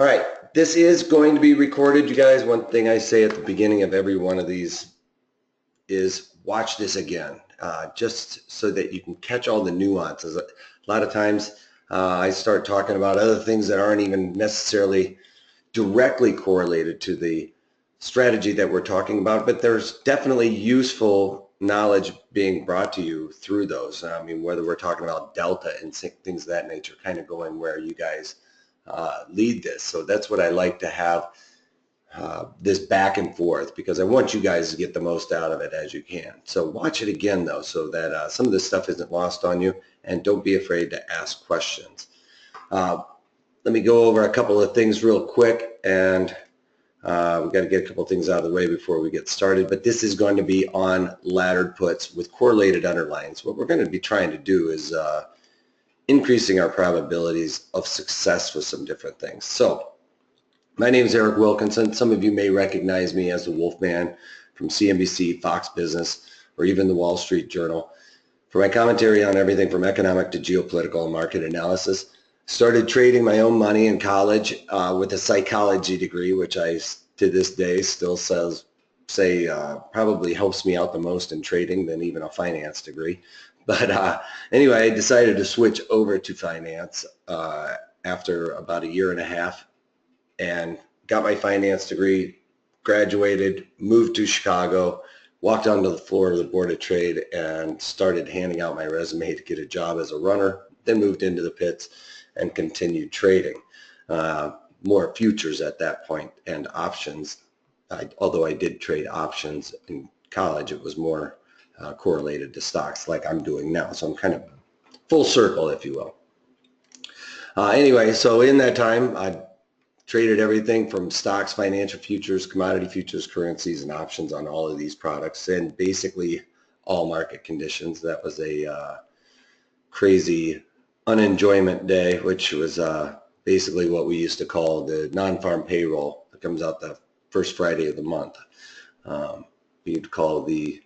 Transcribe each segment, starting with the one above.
All right, this is going to be recorded, you guys. One thing I say at the beginning of every one of these is watch this again, just so that you can catch all the nuances. A lot of times I start talking about other things that aren't even necessarily directly correlated to the strategy that we're talking about, but there's definitely useful knowledge being brought to you through those. I mean, whether we're talking about delta and things of that nature, kind of going where you guys lead this. So that's what I like to have, this back and forth, because I want you guys to get the most out of it as you can. So watch it again though, so that some of this stuff isn't lost on you, and don't be afraid to ask questions. Let me go over a couple of things real quick, and we've got to get a couple of things out of the way before we get started, but this is going to be on laddered puts with correlated underlines. What we're going to be trying to do is increasing our probabilities of success with some different things. So my name is Eric Wilkinson. Some of you may recognize me as the Wolfman from CNBC, Fox Business, or even the Wall Street Journal. For my commentary on everything from economic to geopolitical and market analysis, started trading my own money in college with a psychology degree, which I, to this day, still say probably helps me out the most in trading than even a finance degree. But anyway, I decided to switch over to finance after about a year and a half, and got my finance degree, graduated, moved to Chicago, walked onto the floor of the Board of Trade and started handing out my resume to get a job as a runner, then moved into the pits and continued trading. More futures at that point and options. Although I did trade options in college, it was more correlated to stocks like I'm doing now. So I'm kind of full circle, if you will. Anyway, so in that time, I traded everything from stocks, financial futures, commodity futures, currencies, and options on all of these products, and basically all market conditions. That was a crazy unenjoyment day, which was basically what we used to call the non-farm payroll that comes out the first Friday of the month. You'd call the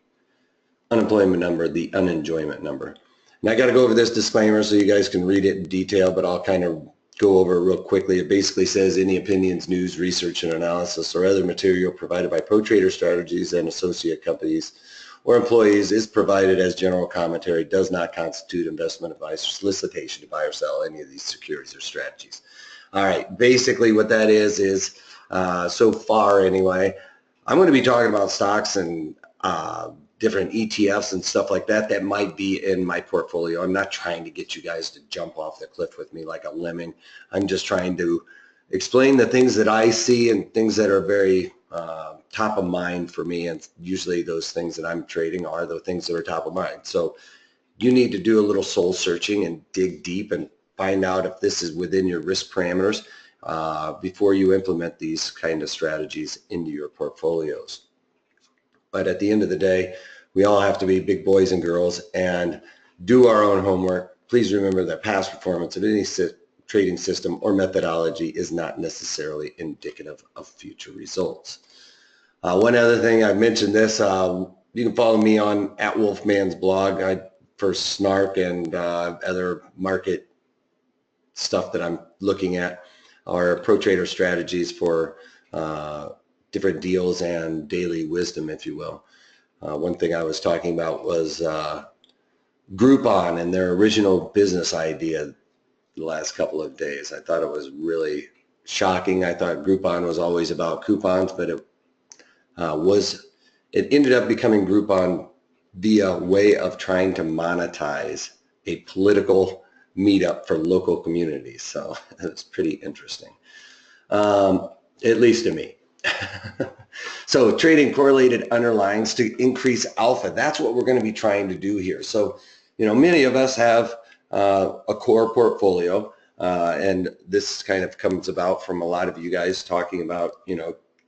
unemployment number the unenjoyment number. And I got to go over this disclaimer so you guys can read it in detail, but I'll kind of go over it real quickly. It basically says any opinions, news, research, and analysis or other material provided by Pro Trader Strategies and associate companies or employees is provided as general commentary, does not constitute investment advice or solicitation to buy or sell any of these securities or strategies. All right, basically what that is so far anyway, I'm going to be talking about stocks and different ETFs and stuff like that that might be in my portfolio. I'm not trying to get you guys to jump off the cliff with me like a lemming. I'm just trying to explain the things that I see and things that are very top of mind for me, and usually those things that I'm trading are the things that are top of mind. So you need to do a little soul searching and dig deep and find out if this is within your risk parameters before you implement these kind of strategies into your portfolios. But at the end of the day, we all have to be big boys and girls and do our own homework. Please remember that past performance of any trading system or methodology is not necessarily indicative of future results. One other thing, I mentioned this, you can follow me on @Wolfman's blog for snark and other market stuff that I'm looking at, or Pro Trader Strategies for different deals and daily wisdom, if you will. One thing I was talking about was Groupon and their original business idea the last couple of days. I thought it was really shocking. I thought Groupon was always about coupons, but it ended up becoming Groupon via way of trying to monetize a political meetup for local communities. So it's pretty interesting, at least to me. So trading correlated underlines to increase alpha. That's what we're going to be trying to do here. So, many of us have a core portfolio, and this kind of comes about from a lot of you guys talking about,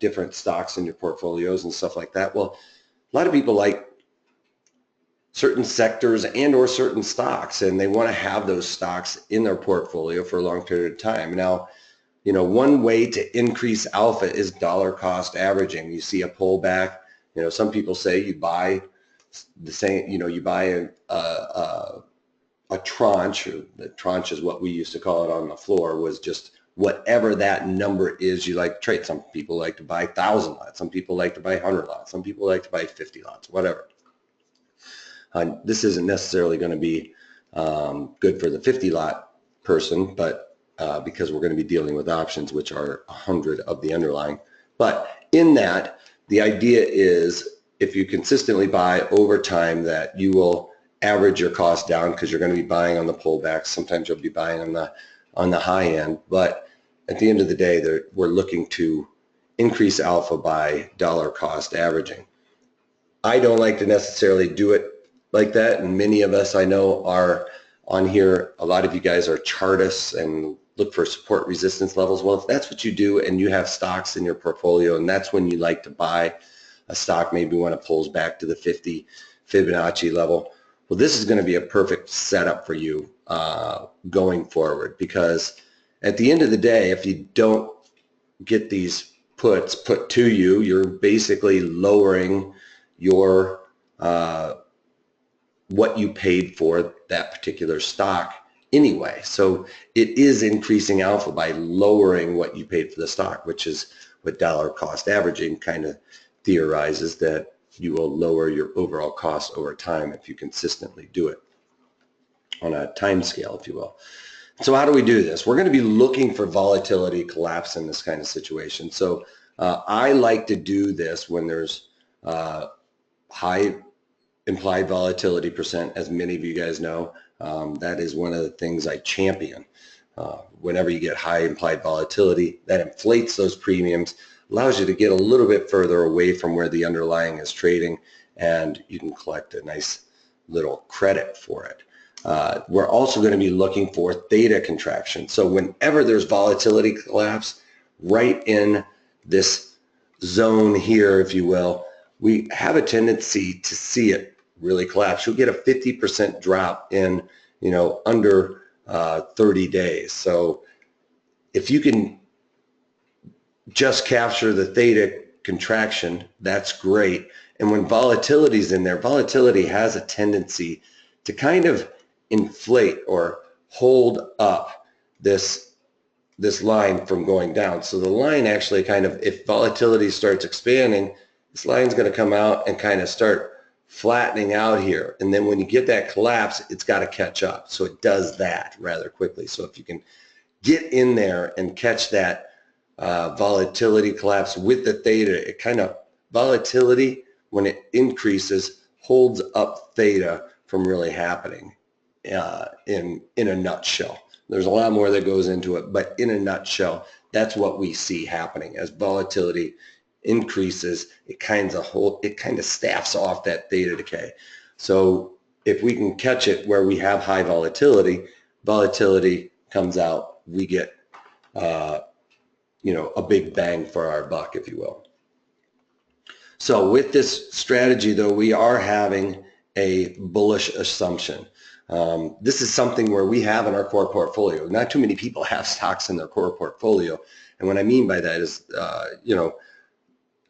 different stocks in your portfolios and stuff like that. Well, a lot of people like certain sectors and or certain stocks, and they want to have those stocks in their portfolio for a long period of time. Now, one way to increase alpha is dollar cost averaging. You see a pullback. Some people say you buy the same, you buy a tranche, or the tranche is what we used to call it on the floor, was just whatever that number is you like to trade. Some people like to buy 1,000 lots. Some people like to buy 100 lots. Some people like to buy 50 lots, whatever. This isn't necessarily going to be good for the 50 lot person, but because we're going to be dealing with options, which are 100 of the underlying. But in that, the idea is if you consistently buy over time, that you will average your cost down because you're going to be buying on the pullbacks. Sometimes you'll be buying on the high end, but at the end of the day, we're looking to increase alpha by dollar cost averaging. I don't like to necessarily do it like that, and many of us I know are on here. A lot of you guys are chartists and look for support resistance levels. Well, if that's what you do and you have stocks in your portfolio and that's when you like to buy a stock, maybe when it pulls back to the 50 Fibonacci level, well, this is going to be a perfect setup for you going forward, because at the end of the day, if you don't get these puts put to you, you're basically lowering your what you paid for that particular stock anyway. So it is increasing alpha by lowering what you paid for the stock, which is what dollar cost averaging kind of theorizes, that you will lower your overall cost over time if you consistently do it on a time scale, if you will. So how do we do this? We're going to be looking for volatility collapse in this kind of situation. So I like to do this when there's high implied volatility percent, as many of you guys know. That is one of the things I champion. Whenever you get high implied volatility, that inflates those premiums, allows you to get a little bit further away from where the underlying is trading, and you can collect a nice little credit for it. We're also going to be looking for theta contraction. So whenever there's volatility collapse, right in this zone here, if you will, we have a tendency to see it really collapse. You'll get a 50% drop in, under 30 days. So if you can just capture the theta contraction, that's great. And when volatility is in there, volatility has a tendency to kind of inflate or hold up this line from going down. So the line actually kind of, if volatility starts expanding, this line's going to come out and kind of start flattening out here. And then when you get that collapse, it's got to catch up. So it does that rather quickly. So if you can get in there and catch that volatility collapse with the theta, it kind of, volatility, when it increases, holds up theta from really happening in a nutshell. There's a lot more that goes into it, but in a nutshell, that's what we see happening. As volatility increases, it kind of staffs off that theta decay. So if we can catch it where we have high volatility comes out, we get a big bang for our buck, if you will. So with this strategy, though, we are having a bullish assumption. This is something where we have in our core portfolio. Not too many people have stocks in their core portfolio, and what I mean by that is, a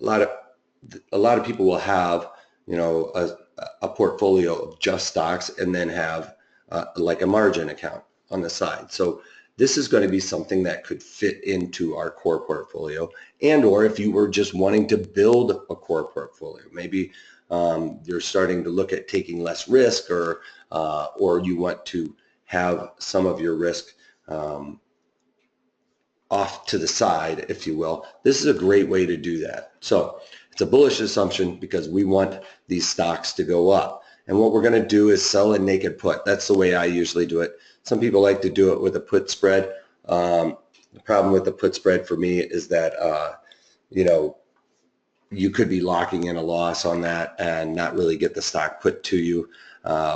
lot of people will have, a portfolio of just stocks and then have like a margin account on the side. So this is going to be something that could fit into our core portfolio, and or if you were just wanting to build a core portfolio, maybe you're starting to look at taking less risk, or you want to have some of your risk off to the side, if you will. This is a great way to do that. So it's a bullish assumption because we want these stocks to go up. And what we're going to do is sell a naked put. That's the way I usually do it. Some people like to do it with a put spread. The problem with the put spread for me is that, you could be locking in a loss on that and not really get the stock put to you,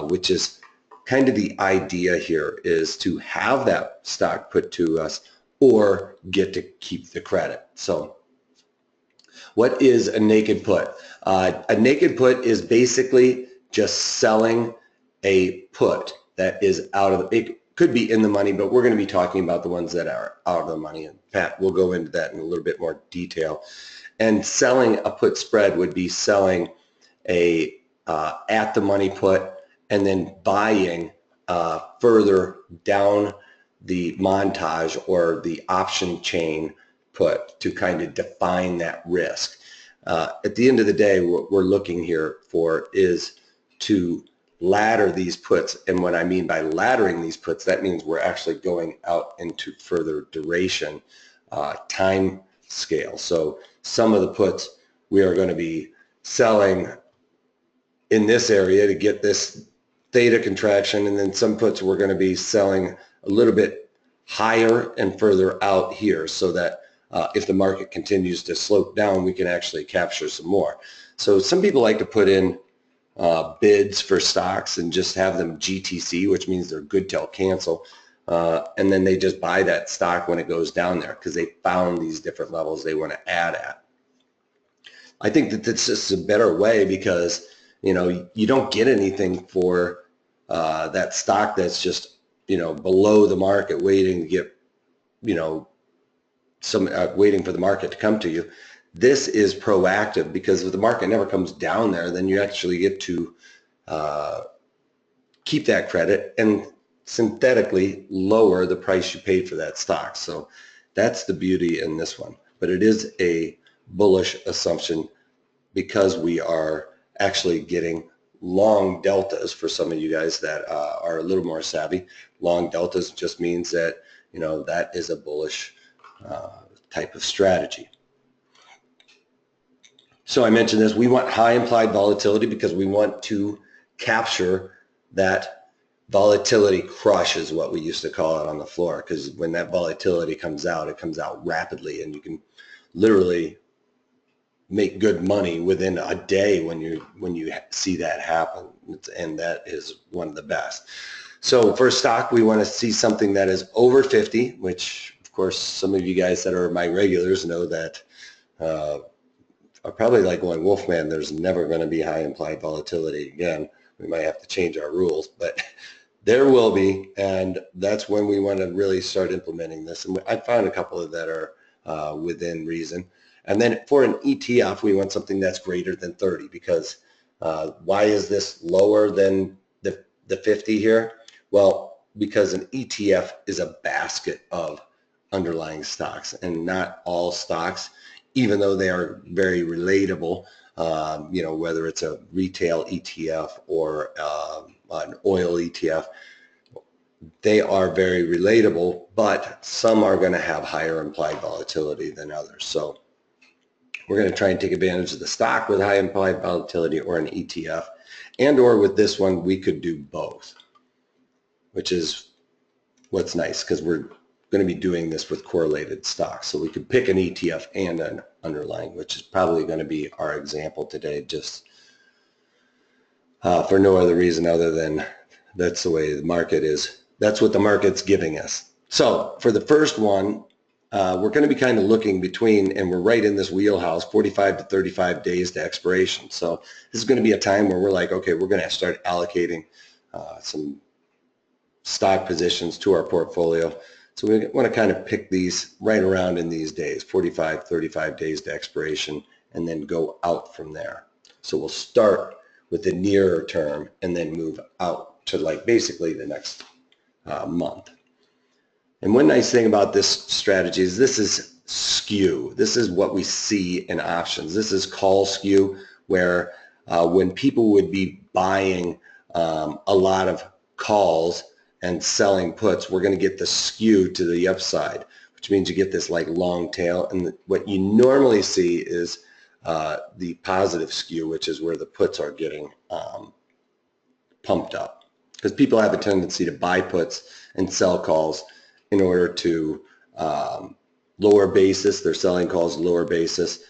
which is kind of the idea here, is to have that stock put to us or get to keep the credit. So what is a naked put? A naked put is basically just selling a put that is out of the, it could be in the money, but we're going to be talking about the ones that are out of the money, and Pat will go into that in a little bit more detail. And selling a put spread would be selling a at the money put and then buying further down the montage or the option chain put to kind of define that risk. At the end of the day, what we're looking here for is to ladder these puts. And what I mean by laddering these puts, that means we're actually going out into further duration time scale. So some of the puts we are going to be selling in this area to get this theta contraction, and then some puts we're going to be selling a little bit higher and further out here, so that if the market continues to slope down, we can actually capture some more. So some people like to put in bids for stocks and just have them GTC, which means they're good till cancel, and then they just buy that stock when it goes down there because they found these different levels they want to add at. I think that this is a better way because you don't get anything for that stock that's just below the market waiting to get some waiting for the market to come to you. This is proactive because if the market never comes down there, then you actually get to keep that credit and synthetically lower the price you paid for that stock. So that's the beauty in this one. But it is a bullish assumption because we are actually getting long deltas. For some of you guys that are a little more savvy, long deltas just means that that is a bullish type of strategy. So I mentioned this, we want high implied volatility because we want to capture that volatility crush, is what we used to call it on the floor, because when that volatility comes out, it comes out rapidly and you can literally make good money within a day when you see that happen, and that is one of the best. So for stock, we want to see something that is over 50, which of course some of you guys that are my regulars know that are probably like going, Wolfman, there's never going to be high implied volatility again. We might have to change our rules, but there will be, and that's when we want to really start implementing this. And I found a couple of that are within reason. And then for an ETF, we want something that's greater than 30, because why is this lower than the 50 here? Well, because an ETF is a basket of underlying stocks, and not all stocks, even though they are very relatable, whether it's a retail ETF or an oil ETF, they are very relatable, but some are going to have higher implied volatility than others. So we're going to try and take advantage of the stock with high implied volatility or an ETF, and or with this one, we could do both, which is what's nice because we're going to be doing this with correlated stocks. So we could pick an ETF and an underlying, which is probably going to be our example today, just for no other reason other than that's the way the market is. That's what the market's giving us. So for the first one, we're going to be kind of looking between, and we're right in this wheelhouse, 45 to 35 days to expiration. So this is going to be a time where we're like, okay, we're going to start allocating some stock positions to our portfolio. So we want to kind of pick these right around in these days, 45, 35 days to expiration, and then go out from there. So we'll start with the nearer term and then move out to like basically the next month. And one nice thing about this strategy is this is skew. This is what we see in options. This is call skew, where when people would be buying a lot of calls and selling puts, we're going to get the skew to the upside, which means you get this like long tail. And what you normally see is the positive skew, which is where the puts are getting pumped up, because people have a tendency to buy puts and sell calls in order to lower basis. They're selling calls lower basis,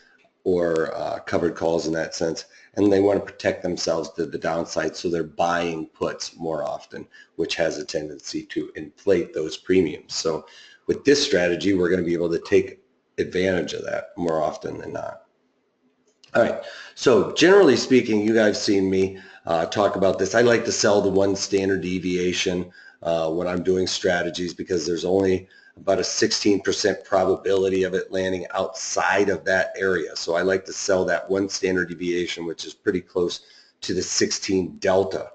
or covered calls in that sense, and they want to protect themselves to the downside, so they're buying puts more often, which has a tendency to inflate those premiums. So with this strategy, we're going to be able to take advantage of that more often than not. All right, so generally speaking, you guys seen me talk about this. I like to sell the one standard deviation when I'm doing strategies, because there's only about a 16% probability of it landing outside of that area. So I like to sell that one standard deviation, which is pretty close to the 16 delta.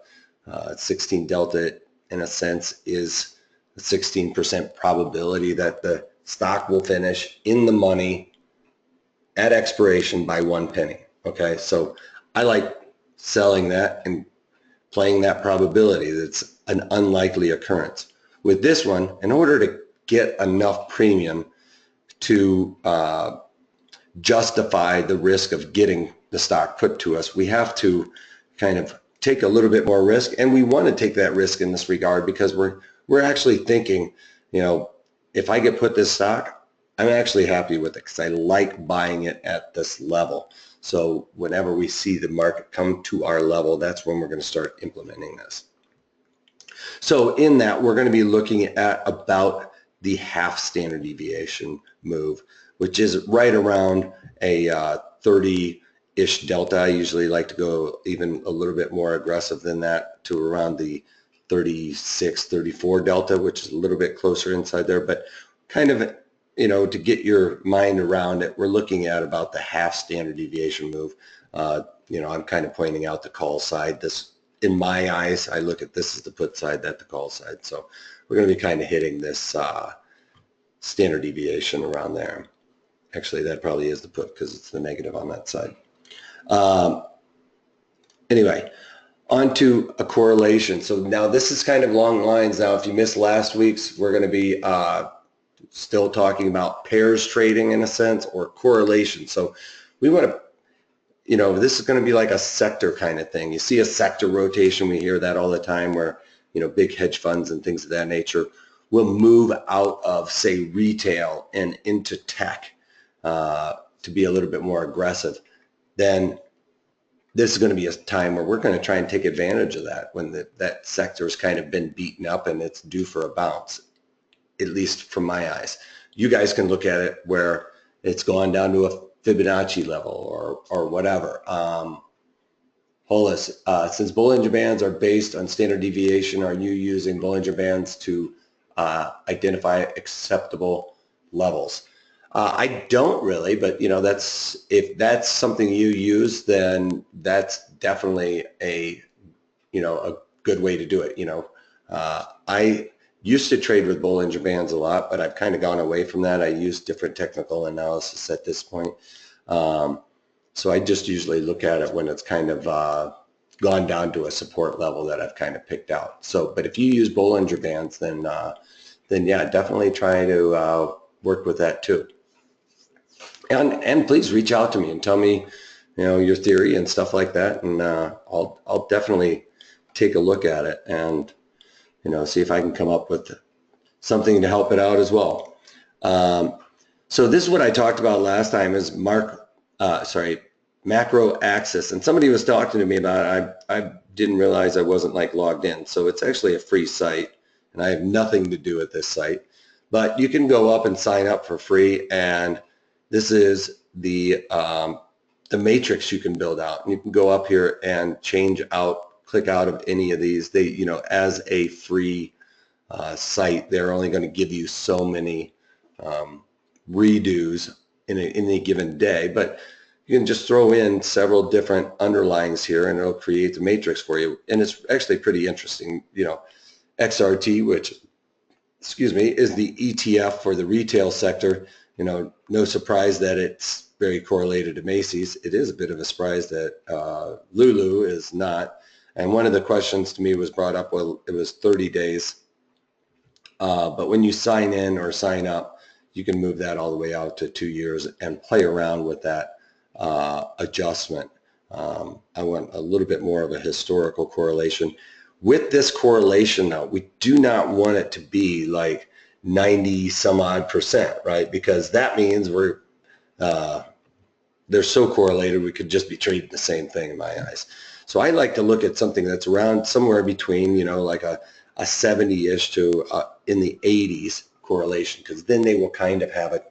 16 delta, in a sense, is a 16% probability that the stock will finish in the money at expiration by 1 penny. Okay, so I like selling that and playing that probability. That's an unlikely occurrence. With this one, in order to get enough premium to justify the risk of getting the stock put to us, we have to kind of take a little bit more risk, and we want to take that risk in this regard because we're actually thinking, you know, if I get put this stock, I'm actually happy with it because I like buying it at this level. So whenever we see the market come to our level, that's when we're going to start implementing this. So in that, we're going to be looking at about the half standard deviation move, which is right around a 30-ish delta. I usually like to go even a little bit more aggressive than that to around the 36, 34 delta, which is a little bit closer inside there. But kind of, you know, to get your mind around it, we're looking at about the half standard deviation move. You know, I'm kind of pointing out the call side. This, in my eyes, I look at this as the put side, that's the call side. So we're going to be kind of hitting this standard deviation around there. Actually, that probably is the put because it's the negative on that side. Anyway, on to a correlation. So now this is kind of long lines. Now, if you missed last week's, we're going to be still talking about pairs trading in a sense, or correlation. So we want to, you know, this is going to be like a sector kind of thing. You see a sector rotation, we hear that all the time, where, you know, big hedge funds and things of that nature will move out of, say, retail and into tech to be a little bit more aggressive. Then this is going to be a time where we're going to try and take advantage of that when that sector has kind of been beaten up and it's due for a bounce, at least from my eyes. You guys can look at it where it's gone down to a Fibonacci level or whatever. Hollis, since Bollinger Bands are based on standard deviation, are you using Bollinger Bands to identify acceptable levels? I don't really, but you know, if that's something you use, then that's definitely a good way to do it. You know, I used to trade with Bollinger Bands a lot, but I've kind of gone away from that. I use different technical analysis at this point. So I just usually look at it when it's kind of gone down to a support level that I've kind of picked out. So, but if you use Bollinger Bands, then yeah, definitely try to work with that too. And please reach out to me and tell me, you know, your theory and stuff like that, and I'll definitely take a look at it and, you know, see if I can come up with something to help it out as well. So this is what I talked about last time, is macro axis, and somebody was talking to me about it. I didn't realize I wasn't like logged in. So it's actually a free site, and I have nothing to do with this site, but you can go up and sign up for free, and this is the matrix you can build out. And you can go up here and change out, click out of any of these. They, you know, as a free site, they're only going to give you so many redos in a given day, but you can just throw in several different underlyings here and it'll create the matrix for you. And it's actually pretty interesting. You know, XRT, which, excuse me, is the ETF for the retail sector. You know, no surprise that it's very correlated to Macy's. It is a bit of a surprise that Lulu is not. And one of the questions to me was brought up, well, it was 30 days. But when you sign in or sign up, you can move that all the way out to 2 years and play around with that adjustment. I want a little bit more of a historical correlation. With this correlation, though, we do not want it to be like 90 some odd %, right? Because that means they're so correlated we could just be trading the same thing in my eyes. So I like to look at something that's around somewhere between, you know, like a 70-ish to in the 80s correlation, because then they will kind of have a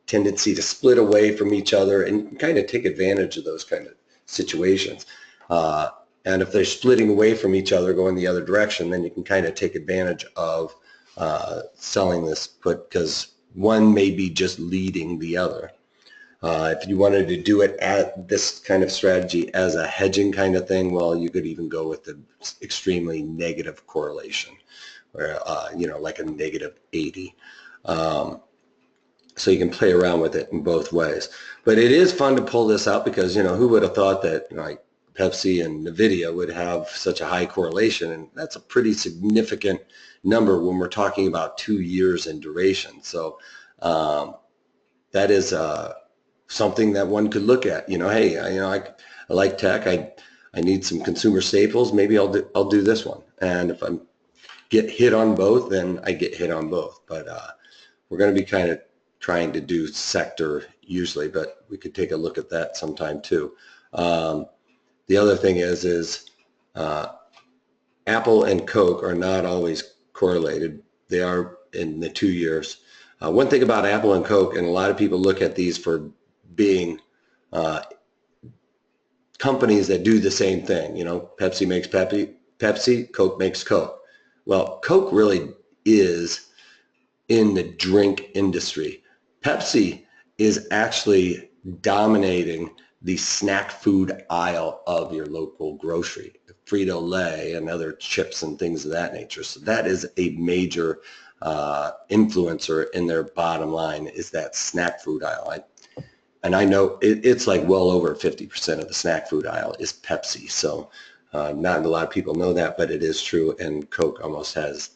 tendency to split away from each other and kind of take advantage of those kind of situations. And if they're splitting away from each other, going the other direction, then you can kind of take advantage of selling this put, because one may be just leading the other. If you wanted to do it at this kind of strategy as a hedging kind of thing, well, you could even go with the extremely negative correlation, or like a -80. So you can play around with it in both ways. But it is fun to pull this out because, who would have thought that like Pepsi and NVIDIA would have such a high correlation, and that's a pretty significant number when we're talking about 2 years in duration. So that is something that one could look at. Hey, I like tech. I need some consumer staples. Maybe I'll do this one. And if I get hit on both, then I get hit on both. But we're going to be kind of trying to do sector usually, but we could take a look at that sometime too. The other thing is Apple and Coke are not always correlated. They are in the 2 years. One thing about Apple and Coke, and a lot of people look at these for being companies that do the same thing. Pepsi makes Pepsi, Coke makes Coke. Well, Coke really is in the drink industry. Pepsi is actually dominating the snack food aisle of your local grocery, Frito-Lay and other chips and things of that nature. So that is a major influencer in their bottom line, is that snack food aisle. And I know it's like well over 50% of the snack food aisle is Pepsi. So not a lot of people know that, but it is true. And Coke almost has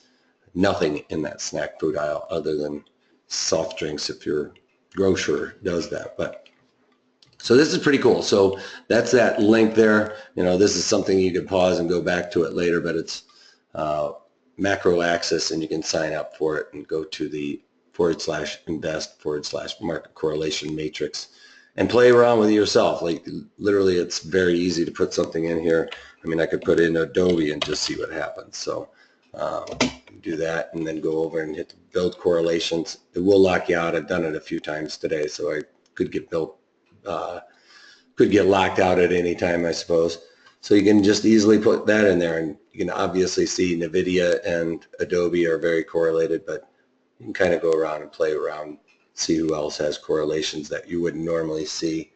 nothing in that snack food aisle other than soft drinks if your grocer does that. But so this is pretty cool. So that's that link there. This is something you could pause and go back to it later, but it's macro access, and you can sign up for it and go to the /invest/market correlation matrix and play around with it yourself. Like literally, it's very easy to put something in here. I mean, I could put in Adobe and just see what happens. So do that and then go over and hit the build correlations. It will lock you out. I've done it a few times today, so I could get locked out at any time, I suppose. So you can just easily put that in there, and you can obviously see NVIDIA and Adobe are very correlated, but you can kind of go around and play around, see who else has correlations that you wouldn't normally see.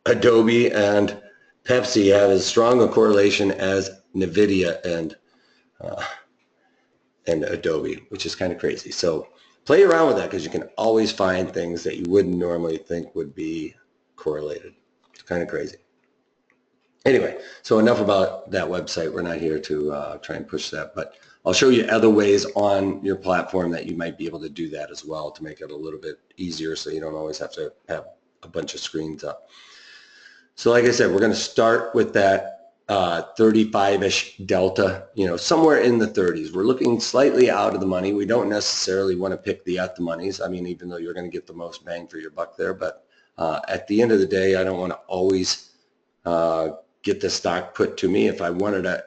Adobe and Pepsi have as strong a correlation as NVIDIA and Adobe, which is kind of crazy. So play around with that, because you can always find things that you wouldn't normally think would be correlated. It's kind of crazy. Anyway, so enough about that website. We're not here to try and push that, but I'll show you other ways on your platform that you might be able to do that as well to make it a little bit easier, so you don't always have to have a bunch of screens up. So like I said, we're going to start with that 35-ish delta, somewhere in the 30s. We're looking slightly out of the money. We don't necessarily want to pick the at the monies. I mean, even though you're going to get the most bang for your buck there, but at the end of the day, I don't want to always get the stock put to me. If I wanted to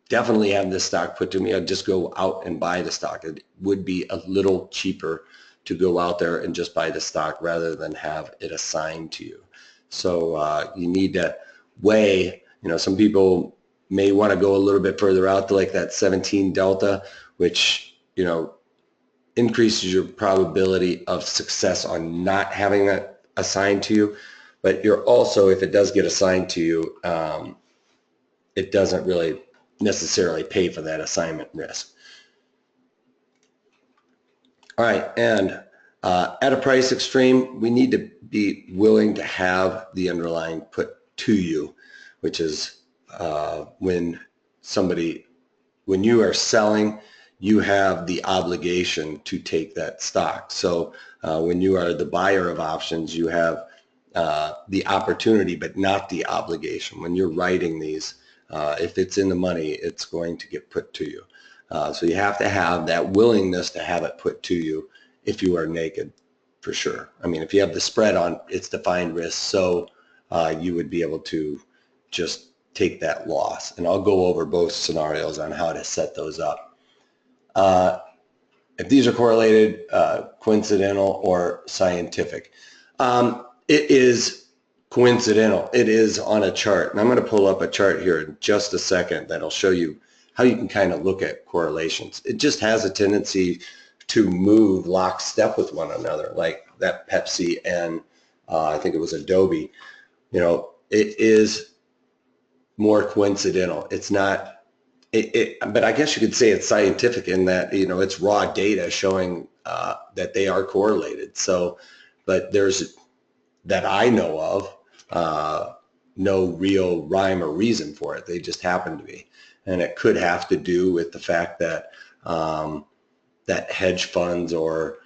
definitely have this stock put to me, I'd just go out and buy the stock. It would be a little cheaper to go out there and just buy the stock rather than have it assigned to you. So you need to weigh, some people may want to go a little bit further out to like that 17 delta, which, increases your probability of success on not having that assigned to you. But you're also, if it does get assigned to you, it doesn't really necessarily pay for that assignment risk. All right, and at a price extreme, we need to be willing to have the underlying put to you, which is when you are selling, you have the obligation to take that stock. So when you are the buyer of options, you have the opportunity but not the obligation. When you're writing these, if it's in the money, it's going to get put to you. So you have to have that willingness to have it put to you if you are naked, for sure. I mean, if you have the spread on its defined risk, so you would be able to just take that loss. And I'll go over both scenarios on how to set those up. If these are correlated, coincidental, or scientific. It is coincidental. It is on a chart. And I'm going to pull up a chart here in just a second that'll show you how you can kind of look at correlations. It just has a tendency to move lockstep with one another, like that Pepsi and I think it was Adobe. It is more coincidental. It's not but I guess you could say it's scientific in that, you know, it's raw data showing that they are correlated. So, but there's, that I know of, no real rhyme or reason for it. They just happen to be. And it could have to do with the fact that that hedge funds or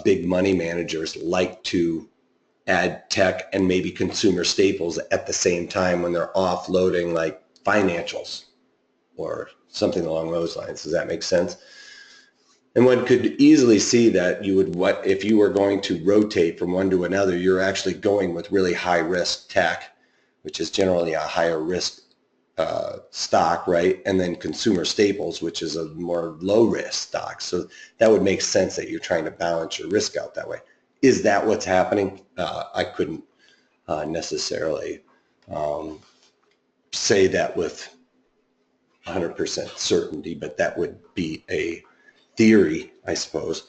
big money managers like to add tech and maybe consumer staples at the same time when they're offloading like financials or something along those lines. Does that make sense? And one could easily see that you would, what if you were going to rotate from one to another, you're actually going with really high risk tech, which is generally a higher risk stock, right? And then consumer staples, which is a more low risk stock. So that would make sense that you're trying to balance your risk out that way. Is that what's happening? I couldn't necessarily say that with 100% certainty, but that would be a theory, I suppose,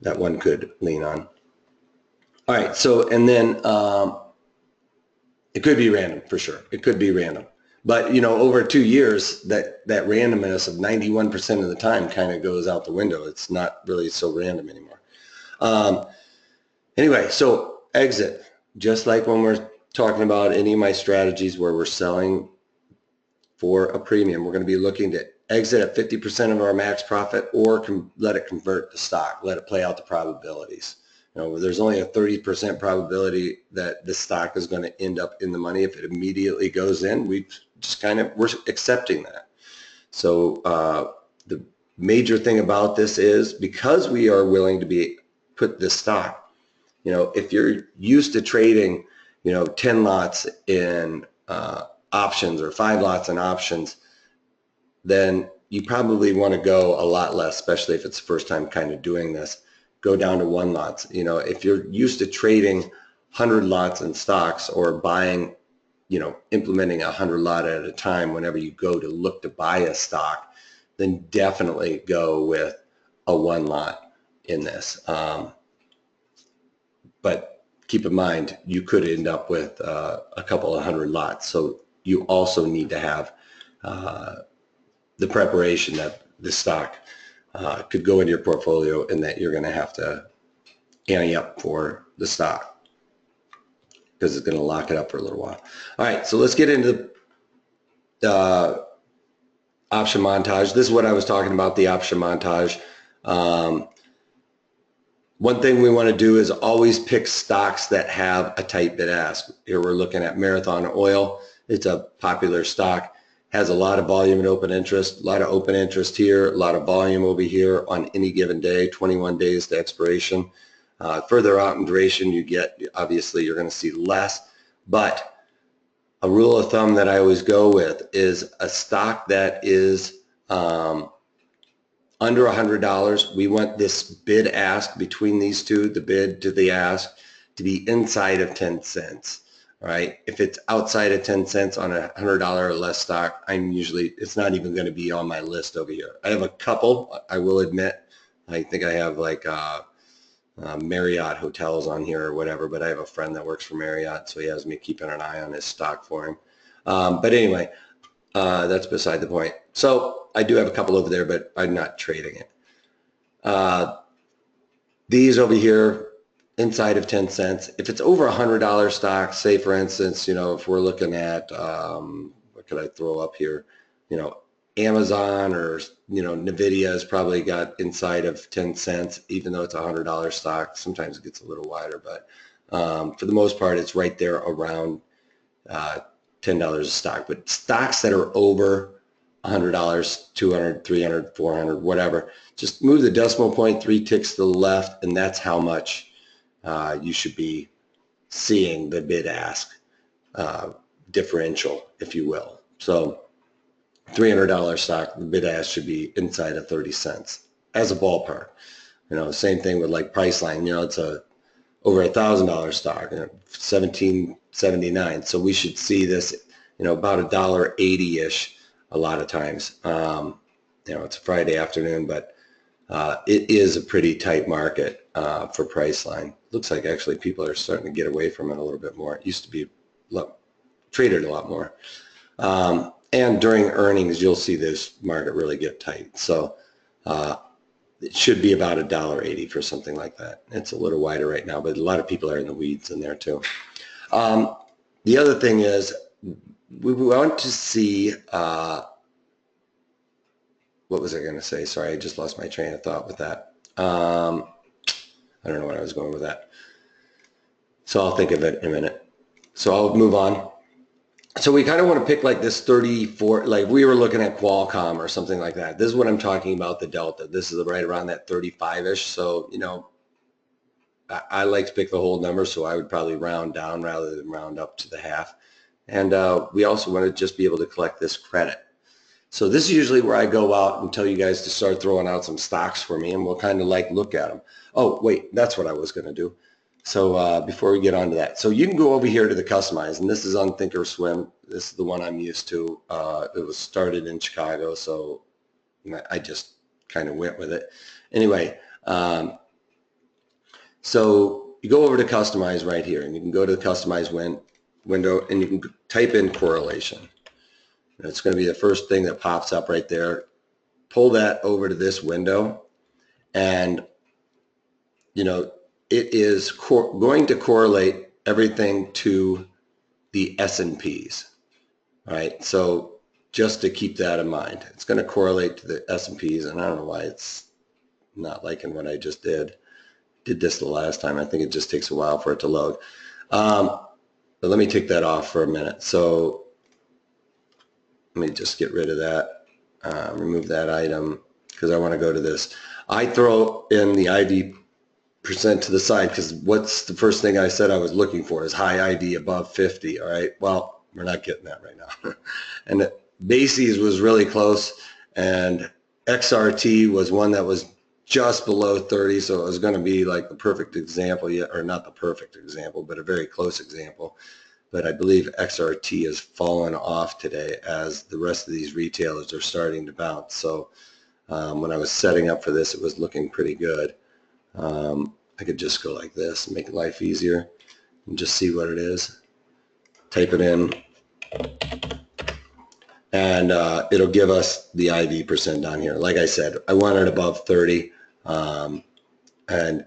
that one could lean on. All right, so, and then it could be random for sure. It could be random. But, you know, over 2 years, that randomness of 91% of the time kind of goes out the window. It's not really so random anymore. Anyway, so exit, just like when we're talking about any of my strategies where we're selling for a premium, we're going to be looking to exit at 50% of our max profit, or let it convert to stock, let it play out the probabilities. You know, there's only a 30% probability that the stock is going to end up in the money. If it immediately goes in, we just we're accepting that. So the major thing about this is, because we are willing to put this stock, you know, if you're used to trading, you know, 10 lots in options or 5 lots in options, then you probably want to go a lot less, especially if it's the first time kind of doing this. Go down to 1 lots. You know, if you're used to trading 100 lots in stocks, or buying, you know, implementing 100 lot at a time whenever you go to look to buy a stock, then definitely go with a 1 lot in this. But keep in mind, you could end up with a couple of 100 lots. So you also need to have the preparation that the stock could go into your portfolio, and that you're going to have to ante up for the stock, because it's going to lock it up for a little while. All right, so let's get into the option montage. This is what I was talking about, the option montage. One thing we want to do is always pick stocks that have a tight bid ask. Here we're looking at Marathon Oil. It's a popular stock, has a lot of volume and open interest, a lot of open interest here, a lot of volume over here on any given day, 21 days to expiration. Further out in duration, you get, obviously you're going to see less, but a rule of thumb that I always go with is a stock that is under $100. We want this bid ask between these two, the bid to the ask, to be inside of 10 cents. All right. If it's outside of 10 cents on a $100 or less stock, it's not even going to be on my list over here. I have a couple, I will admit. I think I have like Marriott hotels on here or whatever, but I have a friend that works for Marriott, so he has me keeping an eye on his stock for him. But anyway, that's beside the point. So I do have a couple over there, but I'm not trading it. These over here, inside of 10 cents. If it's over $100 stock, say for instance, you know, if we're looking at, what could I throw up here? You know, Amazon or, you know, Nvidia has probably got inside of 10 cents, even though it's a $100 stock. Sometimes it gets a little wider, but for the most part, it's right there around $10 a stock. But stocks that are over $100, 200, 300, 400, whatever, just move the decimal point 3 ticks to the left, and that's how much you should be seeing the bid ask differential, if you will. So $300 stock, the bid ask should be inside of 30 cents as a ballpark. You know, same thing with like Priceline. You know, it's over $1,000 stock, you know, 17.79. So we should see this, you know, about $1.80-ish a lot of times. You know, it's a Friday afternoon, but it is a pretty tight market for Priceline. Looks like actually people are starting to get away from it a little bit more. It used to be traded a lot more. And during earnings, you'll see this market really get tight. So it should be about $1.80 for something like that. It's a little wider right now, but a lot of people are in the weeds in there too. The other thing is we want to see, what was I going to say? Sorry, I just lost my train of thought with that. I don't know where I was going with that. So I'll think of it in a minute. So I'll move on. So we kind of want to pick like this 34, like we were looking at Qualcomm or something like that. This is what I'm talking about, the delta. This is right around that 35-ish. So, you know, I like to pick the whole number, so I would probably round down rather than round up to the half. And we also want to just be able to collect this credit. So this is usually where I go out and tell you guys to start throwing out some stocks for me, and we'll kind of like look at them. Oh, wait, that's what I was going to do. So before we get on to that, so you can go over here to the customize, and this is on Thinkorswim. This is the one I'm used to. It was started in Chicago, so I just kind of went with it. Anyway, so you go over to customize right here, and you can go to the customize window, and you can type in correlation. And it's going to be the first thing that pops up right there. Pull that over to this window, and you know, it is going to correlate everything to the S&Ps, right? So just to keep that in mind, it's going to correlate to the S&Ps, and I don't know why it's not liking what I just did. Did this the last time. I think it just takes a while for it to load. But let me take that off for a minute. So let me just get rid of that, remove that item, because I want to go to this. I throw in the ID percent to the side, because what's the first thing I said I was looking for is high ID above 50. All right, well, we're not getting that right now. And Bases was really close, and XRT was one that was just below 30, so it was going to be like the perfect example, or not the perfect example, but a very close example. But I believe XRT has fallen off today as the rest of these retailers are starting to bounce. So when I was setting up for this, it was looking pretty good. I could just go like this and make life easier and just see what it is. Type it in, and it'll give us the ID percent down here. Like I said, I want it above 30, and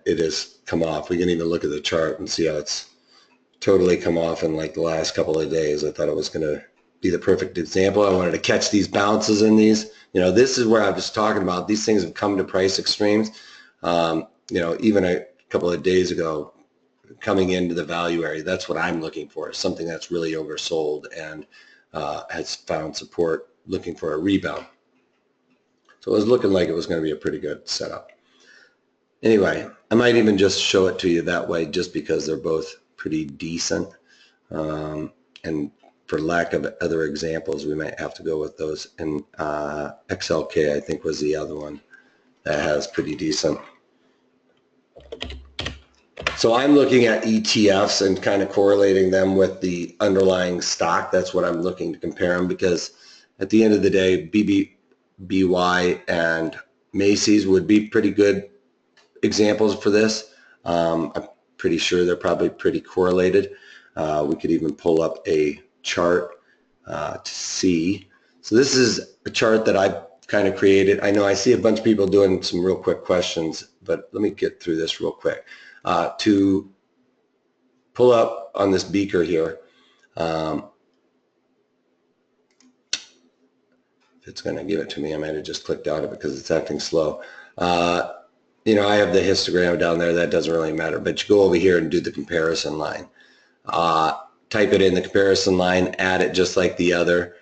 it has come off. We can even look at the chart and see how it's totally come off in like the last couple of days. I thought it was going to be the perfect example. I wanted to catch these bounces in these. You know, this is where I was talking about. These things have come to price extremes. You know, even a couple of days ago, coming into the value area, that's what I'm looking for, something that's really oversold and has found support, looking for a rebound. So it was looking like it was going to be a pretty good setup. Anyway, I might even just show it to you that way just because they're both pretty decent. And for lack of other examples, we might have to go with those. And XLK, I think, was the other one that has pretty decent. So I'm looking at ETFs and kind of correlating them with the underlying stock. That's what I'm looking to compare them, because at the end of the day, BY and Macy's would be pretty good examples for this. I'm pretty sure they're probably pretty correlated. We could even pull up a chart to see. So this is a chart that I've kind of created. I know I see a bunch of people doing some real quick questions, but let me get through this real quick. To pull up on this beaker here, if it's going to give it to me, I might have just clicked out of it because it's acting slow. You know, I have the histogram down there. That doesn't really matter, but you go over here and do the comparison line. Type it in the comparison line, add it just like the other.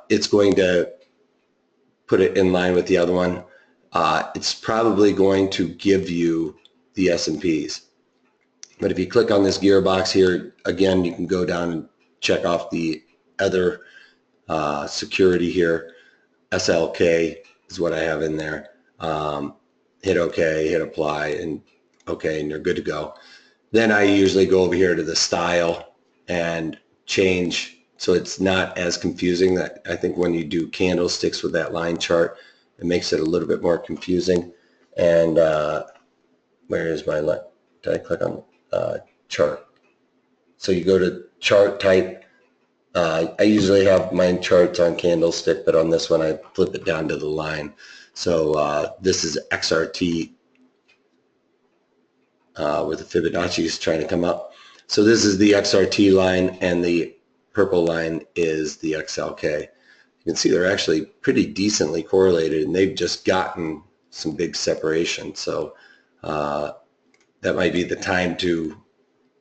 It's going to put it in line with the other one. It's probably going to give you the S&Ps. But if you click on this gearbox here, again, you can go down and check off the other security here. SLK is what I have in there. Hit OK, hit apply, and OK, and you're good to go. Then I usually go over here to the style and change so it's not as confusing. That I think when you do candlesticks with that line chart, it makes it a little bit more confusing. And where is my line? Did I click on chart? So you go to chart type, I usually have my charts on candlestick, but on this one I flip it down to the line. So this is XRT where the Fibonacci is trying to come up. So this is the XRT line, and the purple line is the XLK. You can see they're actually pretty decently correlated, and they've just gotten some big separation. So that might be the time to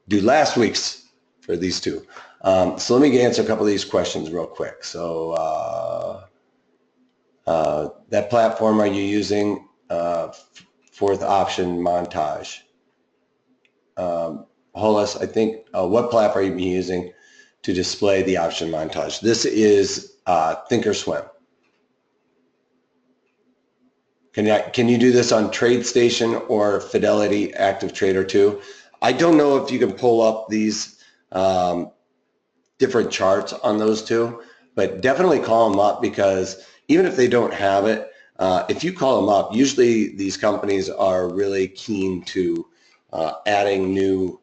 do last week's for these two. So let me answer a couple of these questions real quick. So that platform are you using? Fourth option, montage. Hollis, I think, what platform are you using to display the option montage? This is Thinkorswim. Can you do this on TradeStation or Fidelity Active Trader 2? I don't know if you can pull up these different charts on those two, but definitely call them up, because even if they don't have it, if you call them up, usually these companies are really keen to adding new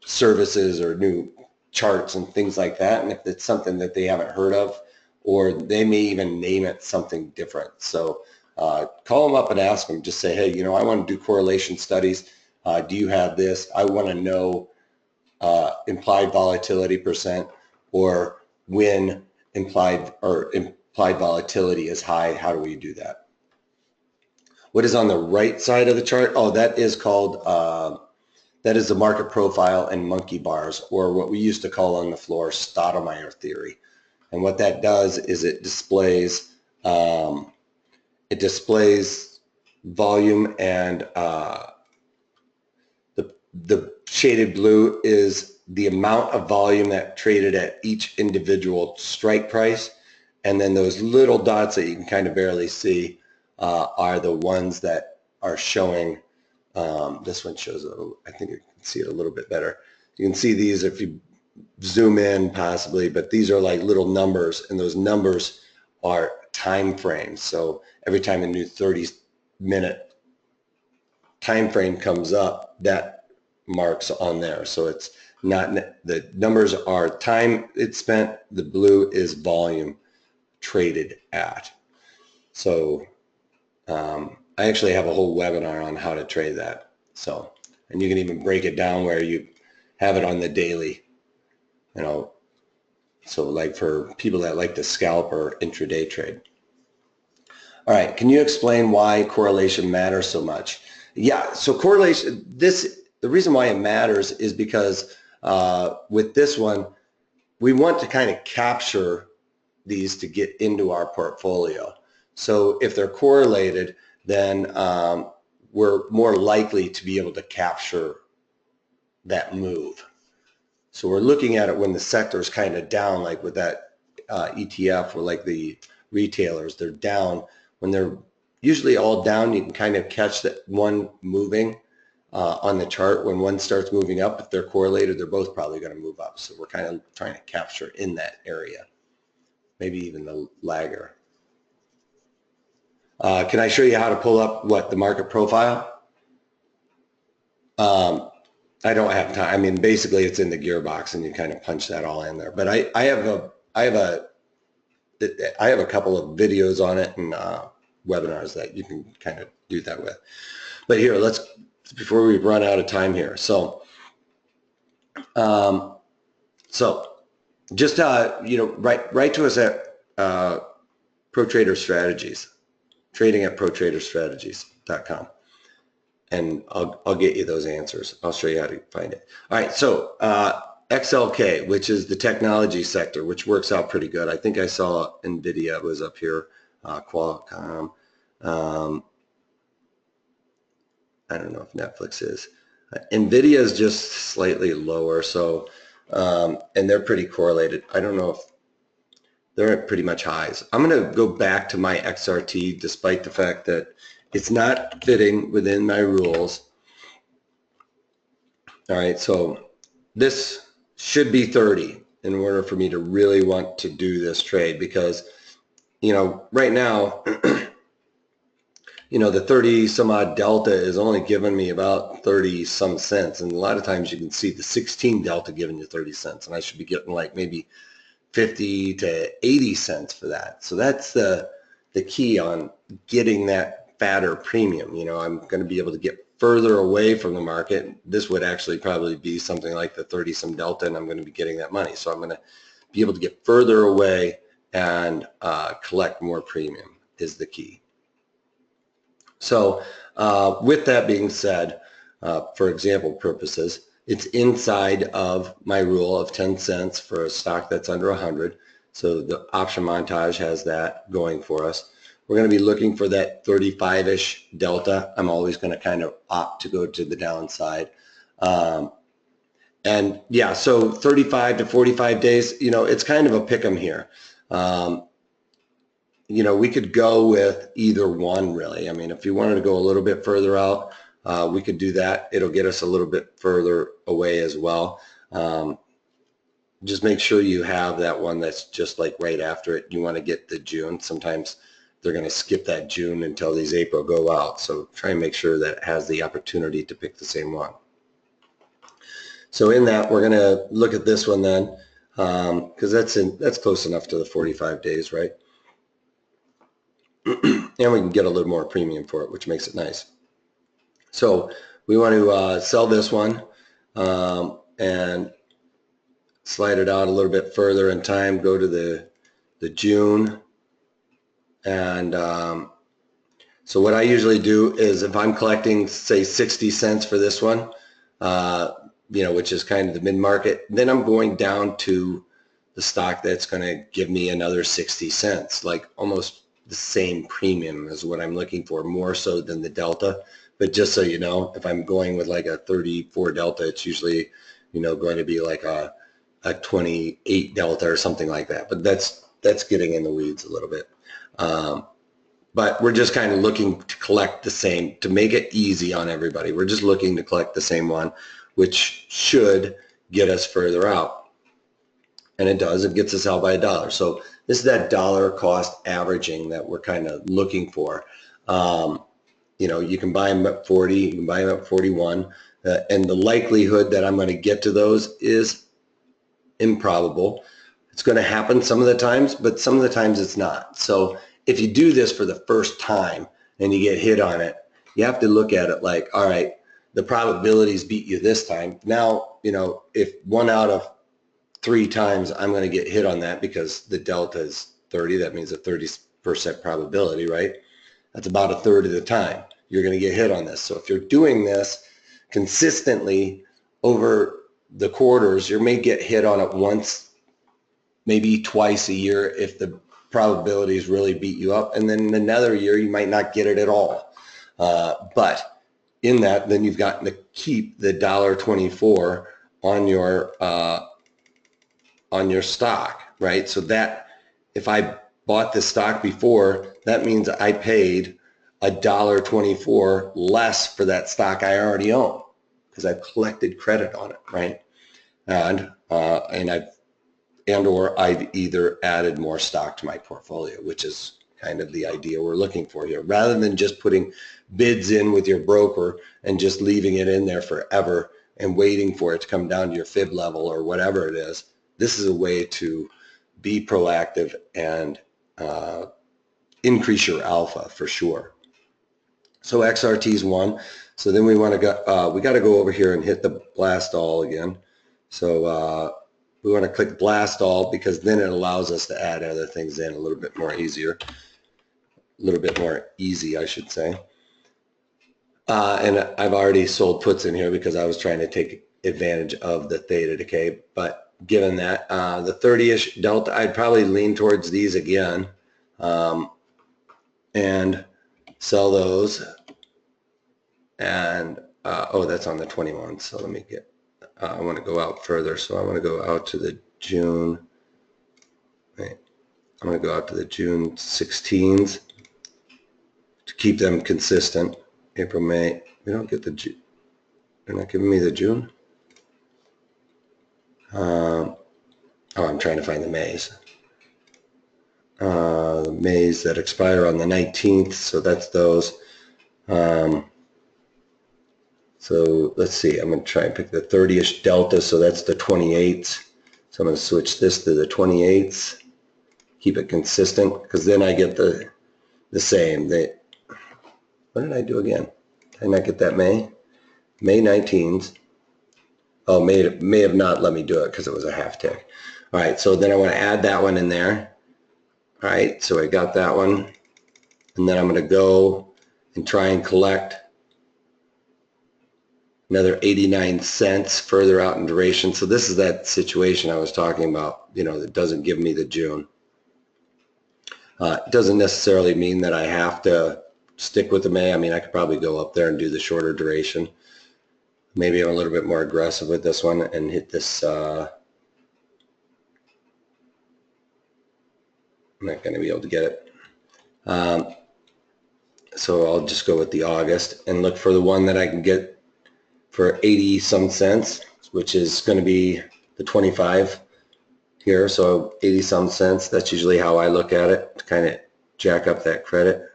services or new charts and things like that. And if it's something that they haven't heard of, or they may even name it something different. So call them up and ask them, just say, hey, you know, I want to do correlation studies. Do you have this? I want to know implied volatility percent, or when implied volatility is high. How do we do that? What is on the right side of the chart? Oh, that is called, that is the market profile and monkey bars, or what we used to call on the floor Stoudemire theory. And what that does is it displays volume, and the shaded blue is the amount of volume that traded at each individual strike price, and then those little dots that you can kind of barely see are the ones that are showing. This one shows, I think you can see it a little bit better. You can see these if you zoom in possibly, but these are like little numbers, and those numbers are time frames. So every time a new 30-minute time frame comes up, that marks on there. So it's not, the numbers are time it's spent, the blue is volume traded at. So I actually have a whole webinar on how to trade that. So, and you can even break it down where you have it on the daily, you know, so like for people that like to scalp or intraday trade. All right, can you explain why correlation matters so much? Yeah, so correlation, the reason why it matters is because with this one, we want to kind of capture these to get into our portfolio. So if they're correlated, then we're more likely to be able to capture that move. So we're looking at it when the sector is kind of down, like with that ETF, or like the retailers, they're down. When they're usually all down, you can kind of catch that one moving on the chart. When one starts moving up, if they're correlated, they're both probably going to move up. So we're kind of trying to capture in that area, maybe even the lagger. Can I show you how to pull up the market profile? I don't have time. I mean, basically it's in the gearbox, and you kind of punch that all in there. But I have a couple of videos on it and webinars that you can kind of do that with. But here, before we run out of time here. So just you know, write to us at Pro Trader Strategies, trading@protraderstrategies.com. And I'll get you those answers. I'll show you how to find it. All right, so XLK, which is the technology sector, which works out pretty good. I think I saw NVIDIA was up here, Qualcomm. I don't know if Netflix is. NVIDIA is just slightly lower, so and they're pretty correlated. I don't know if they're at pretty much highs. I'm going to go back to my XRT, despite the fact that it's not fitting within my rules. All right, so this should be 30 in order for me to really want to do this trade, because, you know, right now you know, the 30 some odd delta is only giving me about 30 some cents. And a lot of times you can see the 16 delta giving you 30 cents. And I should be getting like maybe 50 to 80 cents for that. So that's the key on getting that fatter premium. You know, I'm going to be able to get further away from the market. This would actually probably be something like the 30 some delta, and I'm going to be getting that money. So I'm going to be able to get further away and collect more premium is the key. So with that being said, for example purposes, it's inside of my rule of 10 cents for a stock that's under 100. So the option montage has that going for us. We're going to be looking for that 35-ish delta. I'm always going to kind of opt to go to the downside. And yeah, so 35 to 45 days, you know, it's kind of a pick 'em here. You know, we could go with either one really. I mean, if you wanted to go a little bit further out, we could do that. It'll get us a little bit further away as well. Just make sure you have that one that's just like right after it. You want to get the June. Sometimes they're going to skip that June until these April go out. So try and make sure that it has the opportunity to pick the same one. So in that, we're going to look at this one then, because that's close enough to the 45 days, right? And we can get a little more premium for it, which makes it nice. So we want to sell this one and slide it out a little bit further in time, go to the June. And so what I usually do is if I'm collecting, say, 60 cents for this one, you know, which is kind of the mid-market, then I'm going down to the stock that's going to give me another 60 cents, like almost the same premium is what I'm looking for, more so than the delta. But just so you know, if I'm going with like a 34 delta, it's usually, you know, going to be like a 28 delta or something like that. But that's getting in the weeds a little bit. But we're just kind of looking to collect the same, to make it easy on everybody. We're just looking to collect the same one, which should get us further out. And it does, it gets us out by $1. So this is that dollar cost averaging that we're kind of looking for. You know, you can buy them at 40, you can buy them at 41, and the likelihood that I'm going to get to those is improbable. It's going to happen some of the times, but some of the times it's not. So if you do this for the first time and you get hit on it, you have to look at it like, all right, the probabilities beat you this time. Now, you know, if 1 out of 3 times I'm going to get hit on that because the delta is 30, that means a 30% probability, right? That's about a third of the time you're going to get hit on this. So if you're doing this consistently over the quarters, you may get hit on it once, maybe twice a year if the probabilities really beat you up. And then another year, you might not get it at all. But in that, then you've got to keep the $1.24 on your stock, right? So that if I bought this stock before, that means I paid $1.24 less for that stock I already own because I've collected credit on it, right? And I've either added more stock to my portfolio, which is kind of the idea we're looking for here. Rather than just putting bids in with your broker and just leaving it in there forever and waiting for it to come down to your fib level or whatever it is, this is a way to be proactive and increase your alpha for sure. So XRT is one. So then we want to go, we got to go over here and hit the blast all again. So we want to click blast all because then it allows us to add other things in a little bit more easier, a little bit more easy, I should say. And I've already sold puts in here because I was trying to take advantage of the theta decay. But given that, the 30-ish delta, I'd probably lean towards these again and sell those. And, oh, that's on the 21. So let me get, I want to go out further. So I want to go out to the June, wait, I'm going to go out to the June 16s to keep them consistent. April, May, we don't get the June. They're not giving me the June. Oh, I'm trying to find the Mays. The Mays that expire on the 19th, so that's those. So let's see, I'm going to try and pick the 30-ish delta, so that's the 28ths. So I'm going to switch this to the 28ths, keep it consistent, because then I get the same. What did I do again? Did I not get that May? May 19th. Oh, may have not let me do it because it was a half tick. All right, so then I want to add that one in there. All right, so I got that one. And then I'm going to go and try and collect another 89 cents further out in duration. So this is that situation I was talking about, you know, that doesn't give me the June. It doesn't necessarily mean that I have to stick with the May. I mean, I could probably go up there and do the shorter duration. Maybe I'm a little bit more aggressive with this one and hit this. I'm not going to be able to get it. So I'll just go with the August and look for the one that I can get for 80 some cents, which is going to be the 25 here. So 80 some cents, that's usually how I look at it, to kind of jack up that credit.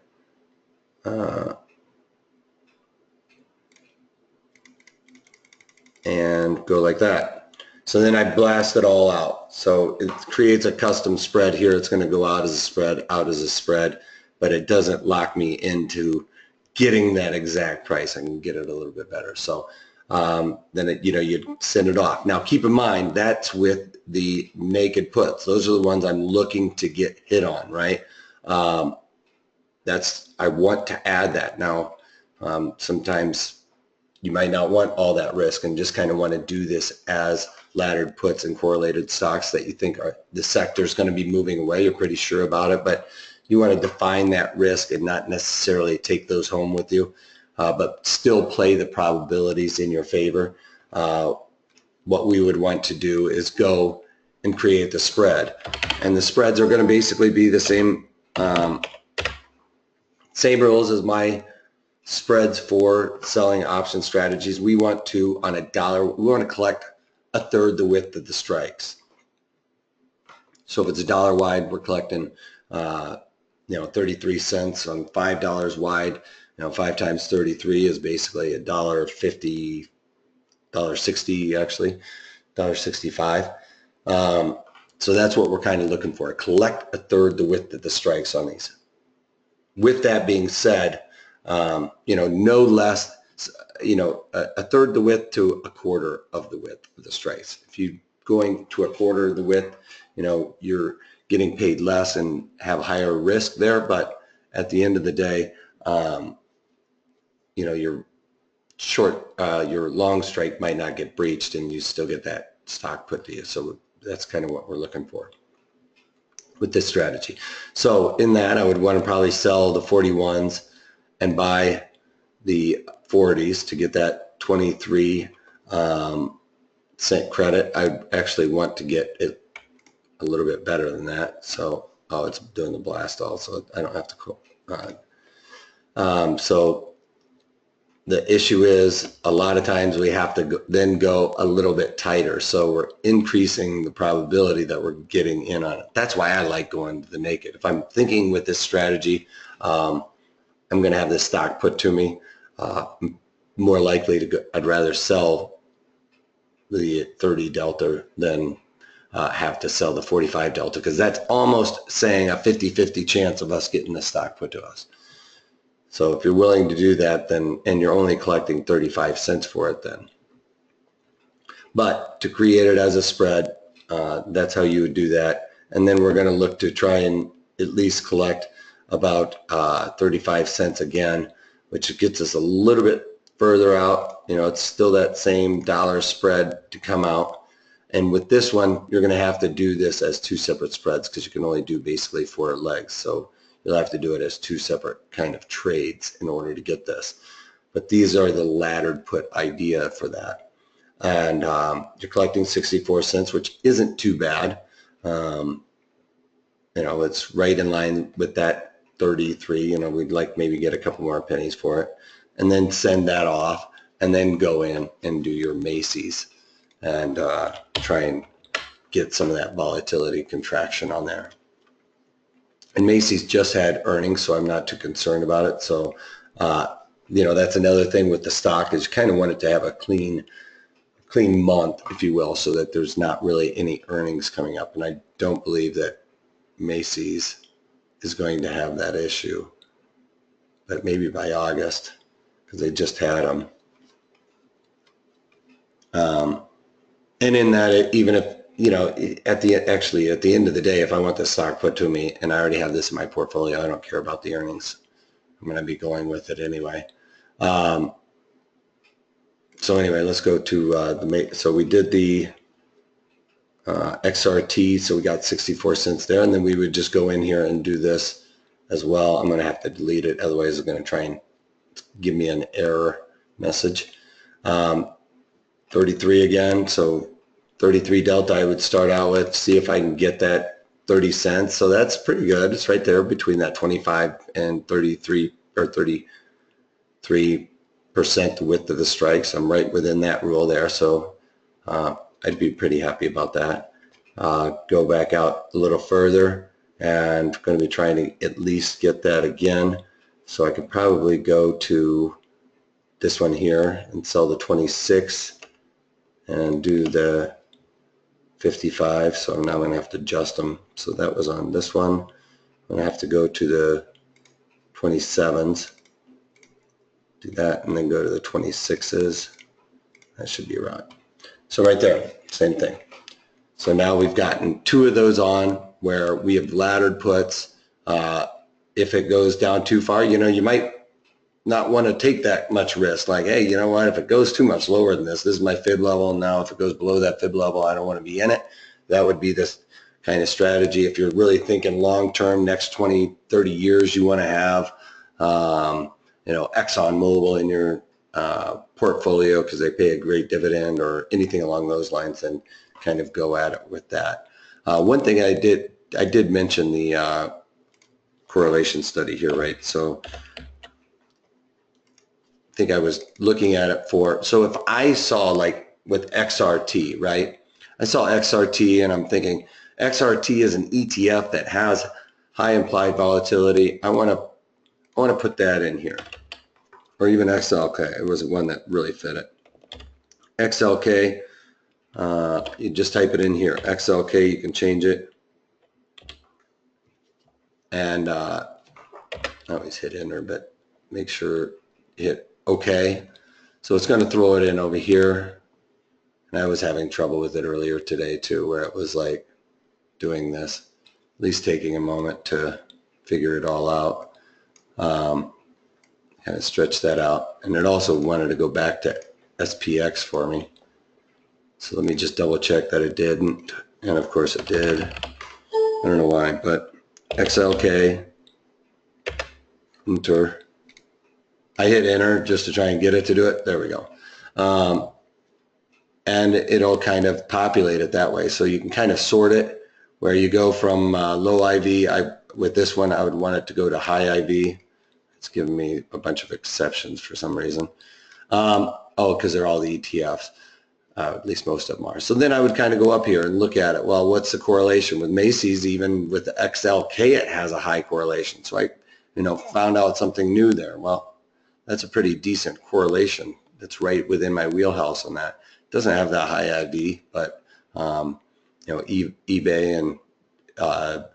And go like that. So then I blast it all out. So it creates a custom spread here. It's going to go out as a spread, out as a spread, but it doesn't lock me into getting that exact price. I can get it a little bit better. So then it, you know, you'd send it off. Now keep in mind that's with the naked puts. Those are the ones I'm looking to get hit on, right? That's, I want to add that. Now sometimes you might not want all that risk and just kind of want to do this as laddered puts and correlated stocks that you think are the sector is going to be moving away. You're pretty sure about it, but you want to define that risk and not necessarily take those home with you, but still play the probabilities in your favor. What we would want to do is go and create the spread, and the spreads are going to basically be the same rules as my spreads for selling option strategies. We want to, on a dollar, we want to collect a third the width of the strikes. So if it's $1 wide, we're collecting, 33 cents on $5 wide. 5 times 33 is basically $1.50, $1.60 actually, $1.65. So that's what we're kind of looking for. Collect a third the width of the strikes on these. With that being said, no less, a third the width to a quarter of the width of the strikes. If you're going to a quarter of the width, you're getting paid less and have higher risk there. But at the end of the day, your your long strike might not get breached and you still get that stock put to you. So that's kind of what we're looking for with this strategy. So in that, I would want to probably sell the 41s and buy the 40s to get that 23 cent credit. I actually want to get it a little bit better than that. So, it's doing the blast also. I don't have to go on. So the issue is a lot of times we have to then go a little bit tighter. So we're increasing the probability that we're getting in on it. That's why I like going to the naked. If I'm thinking with this strategy, I'm going to have this stock put to me. More likely to go, I'd rather sell the 30 delta than have to sell the 45 delta, because that's almost saying a 50-50 chance of us getting the stock put to us. So if you're willing to do that, then, and you're only collecting 35 cents for it then. But to create it as a spread, that's how you would do that. And then we're going to look to try and at least collect about 35 cents again, which gets us a little bit further out. It's still that same dollar spread to come out. And with this one, you're going to have to do this as 2 separate spreads because you can only do basically 4 legs. So you'll have to do it as 2 separate kind of trades in order to get this. But these are the laddered put idea for that. And you're collecting 64 cents, which isn't too bad. It's right in line with that 33. We'd like maybe get a couple more pennies for it. And then send that off and then go in and do your Macy's and try and get some of that volatility contraction on there. And Macy's just had earnings, so I'm not too concerned about it. So you know, that's another thing with the stock is you kind of want it to have a clean month, if you will, so that there's not really any earnings coming up. And I don't believe that Macy's is going to have that issue, but maybe by August, because they just had them. And in that, even if, you know, at the end of the day, if I want the stock put to me and I already have this in my portfolio, I don't care about the earnings. I'm going to be going with it anyway. So anyway, let's go to so we did the XRT, so we got 64 cents there, and then we would just go in here and do this as well. I'm going to have to delete it, otherwise it's going to try and give me an error message. 33 again, so 33 delta I would start out with, see if I can get that 30 cents. So that's pretty good. It's right there between that 25 and 33 or 33% width of the strikes. I'm right within that rule there, so I'd be pretty happy about that. Go back out a little further, and going to be trying to at least get that again. So I could probably go to this one here and sell the 26 and do the 55. So now I'm going to have to adjust them. So that was on this one. I'm going to have to go to the 27s, do that, and then go to the 26s. That should be right. So right there, same thing. So now we've gotten two of those on where we have laddered puts. If it goes down too far, you know, you might not want to take that much risk. Like, hey, you know what, if it goes too much lower than this is my fib level. Now if it goes below that fib level, I don't want to be in it. That would be this kind of strategy. If you're really thinking long term, next 20, 30 years, you want to have, you know, ExxonMobil in your portfolio because they pay a great dividend or anything along those lines, and kind of go at it with that. One thing I did mention the correlation study here, right? So I think I was looking at it for, so if I saw like with XRT, right? I saw XRT and I'm thinking XRT is an ETF that has high implied volatility. I want to put that in here, or even XLK. It wasn't one that really fit it. XLK, you just type it in here. XLK, you can change it. And I always hit enter, but make sure you hit OK. So it's going to throw it in over here. And I was having trouble with it earlier today too, where it was like doing this, at least taking a moment to figure it all out. Kind of stretch that out. And it also wanted to go back to SPX for me. So let me just double check that it didn't. And of course it did. I don't know why, but XLK, enter. I hit enter just to try and get it to do it. There we go. And it'll kind of populate it that way. So you can kind of sort it where you go from low IV. With this one, I would want it to go to high IV. It's giving me a bunch of exceptions for some reason. Oh, because they're all the ETFs. At least most of them are. So then I would kind of go up here and look at it. Well, what's the correlation with Macy's? Even with the XLK, it has a high correlation. So I, you know, found out something new there. Well, that's a pretty decent correlation. That's right within my wheelhouse on that. It doesn't have that high IV, but you know, eBay, and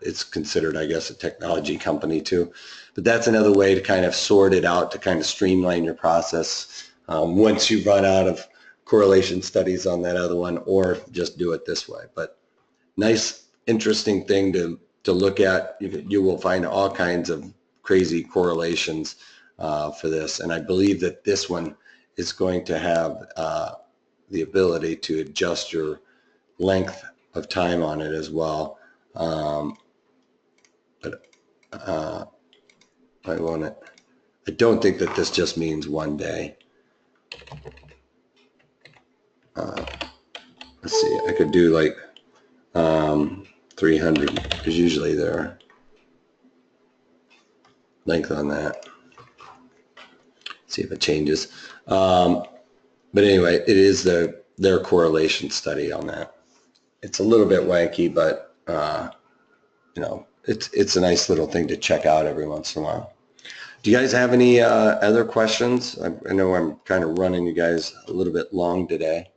it's considered, I guess, a technology company too. But that's another way to kind of sort it out, to kind of streamline your process once you run out of correlation studies on that other one, or just do it this way. But nice, interesting thing to look at. You will find all kinds of crazy correlations for this, and I believe that this one is going to have the ability to adjust your length of time on it as well. But I want it. I don't think that this just means one day. Let's see, I could do like 300 is usually their length on that. See if it changes. But anyway, it is their correlation study on that. It's a little bit wanky, but you know, it's a nice little thing to check out every once in a while. Do you guys have any other questions? I know I'm kind of running you guys a little bit long today.